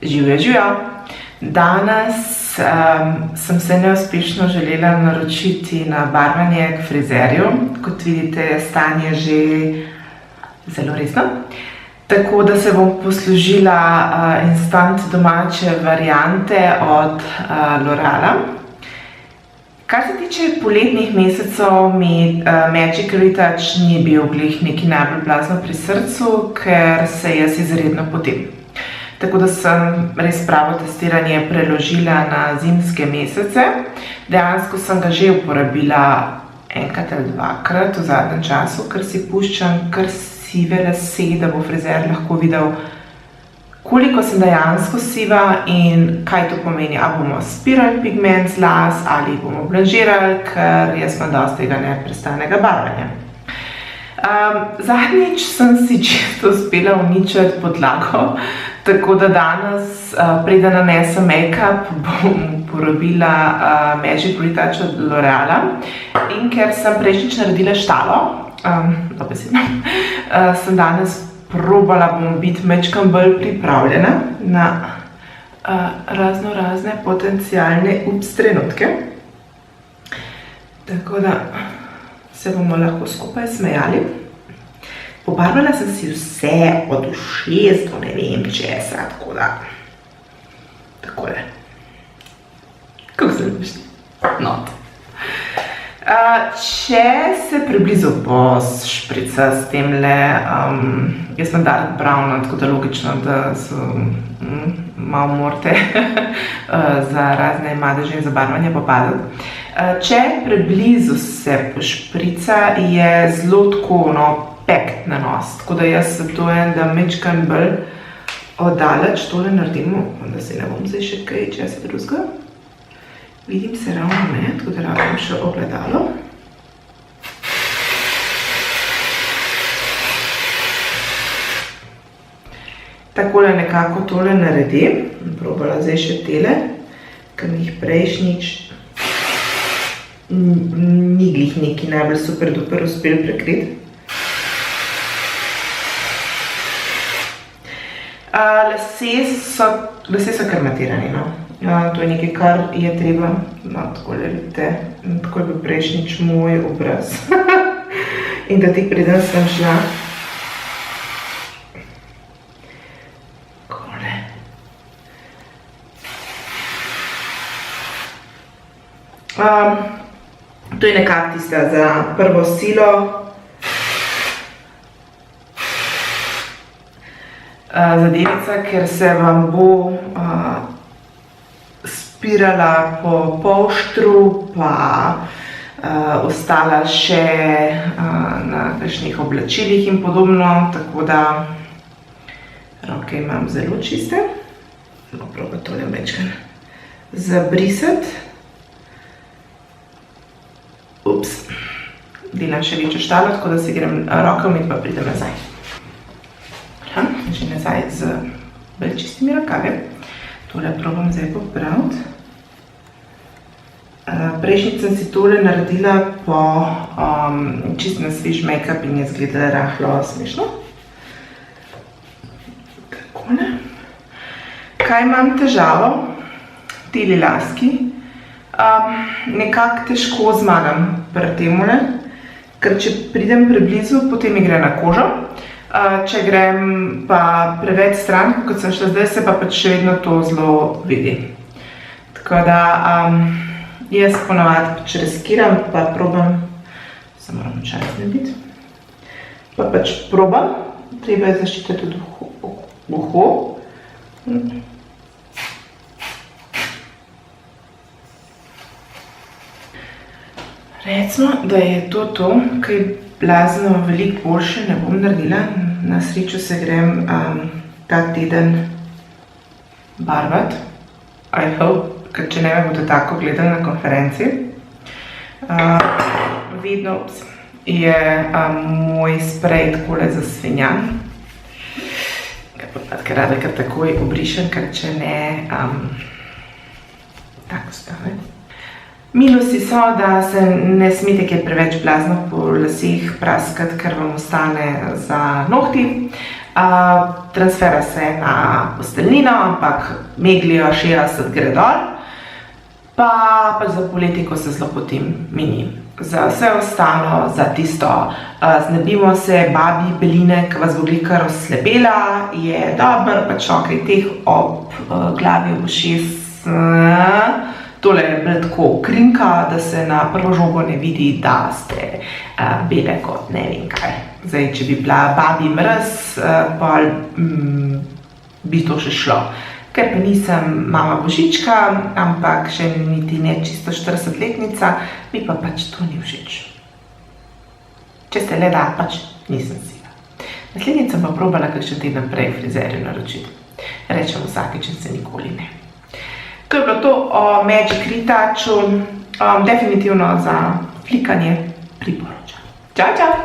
Živjo, živjo! Danes sem se neuspešno želela naročiti na barvanje k frizerju. Kot vidite, je stanje že zelo resno. Tako da se bom poslužila instant domače variante od L'Oreala. Kar se tiče poletnih mesecev, mi Magic Retouch ni bil glih neki najbolj blazno pri srcu, ker se jaz izredno potim. Tako da sem res pravo testiranje preložila na zimske mesece. Dejansko sem ga že uporabila enkrat ali dvakrat v zadnjem času, ker si puščam kar sive lase, da bo frizer lahko videl, koliko sem dejansko siva in kaj to pomeni. A bomo spirali pigment z las ali bomo blanžirali, ker jaz imam dosti tega neprestanega barvanja. Zadnjič sem si čisto uspela uničiti podlago, tako da danes, preden nanesem make-up, bom uporabila Magic Retouch od L'Oreala. In ker sem prejšnjič naredila štalo, dobesedno, sem danes probala bom biti majčkeno bolj pripravljena na razne potencialne trenutke. Tako da se bomo lahko skupaj smejali. Pobarvala sem si vse od ušes do ne vem česa, tako da takole. Kako se ljubiš? Not. Če se preblizu šprica s temle, jaz sem dark brown, tako da logično, da so malo morate za razne madeže in zabarvanje popadati. Če preblizu se pošprica, je zelo tako pekt nanos, tako da jaz svetujem, da majčkeno bolj oddaleč tole naredimo, da se ne bom zdaj še kaj česa drugega. Vidim se ravno ne, tako da rabim še ogledalo. Takole nekako tole naredim. Probala zdaj še tele, ker mi jih prejšnjič ni glih neki najbolj super duper uspel prekriti. Lase so kar matirani, no. To je nekaj, kar je treba, no, takole vidite, tako je bil prejšnjič moj obraz. In da tik preden sem šla. Takole. To je nekako tista za prvo silo. Zadevica, ker se vam bo spirala po polštru, pa ostala še na kakšnih oblačilih in podobno, tako da roke imam zelo čiste. Bomo probati tole majčkeno zabrisati. Ups, delam še večjo štalo, tako da si grem roke umiti, pa pridem nazaj. Že nazaj z bolj čistimi rokavi. Tole probam zdaj popraviti. Prejšnjič sem si tole naredila po čist na svež make-up in je izgledala rahlo smešno. Takole. Kaj imam težavo? Teli laski. Nekako težko zmagam pri temule, ker če pridem preblizu, potem mi gre na kožo. Če grem pa preveč stran, kot sem šla zdaj, se pa pač še vedno to zelo vidi. Tako da jaz ponavadi pač riskiram, pa probam, se moram čas narediti, pa pač probam, treba je zaščititi tudi uho. Recimo, da je to, kaj blazno veliko boljše ne bom naredila. Na srečo se grem ta teden barvati. I hope, ker če ne me bodo tako gledali na konferenci. Vedno je moj sprej takole zasvinjan. Ker rada kar takoj obrišem, ker če ne, tako stane. Minusi so, da se ne smete kaj preveč blazno po laseh praskati, ker vam ostane za nohti. Transfera se na posteljnino, ampak meglijo 60 gre dol, pa za poletje, ko se zelo potem mini. Za vse ostalo, za tisto, znebimo se babji beline, ki vas bo glika razslepela, je dober, pač okej teh ob glavi, ob ušes. Tole je bolj tako krinka, da se na prvo žogo ne vidi, da ste bele kot ne vem kaj. Zdaj, če bi bila babji mraz, pol bi to še šlo. Ker pa nisem mama Božička, ampak še niti ne čisto 40-letnica, mi pa pač to ni všeč. Če ste le da, pač nisem siva. Naslednjič sem pa probala kakšen teden prej frizerju naročiti. Rečem vsakič in se nikoli ne. To je bilo to o Magic Retouchu, definitivno za flikanje priporočam. Čau, čau!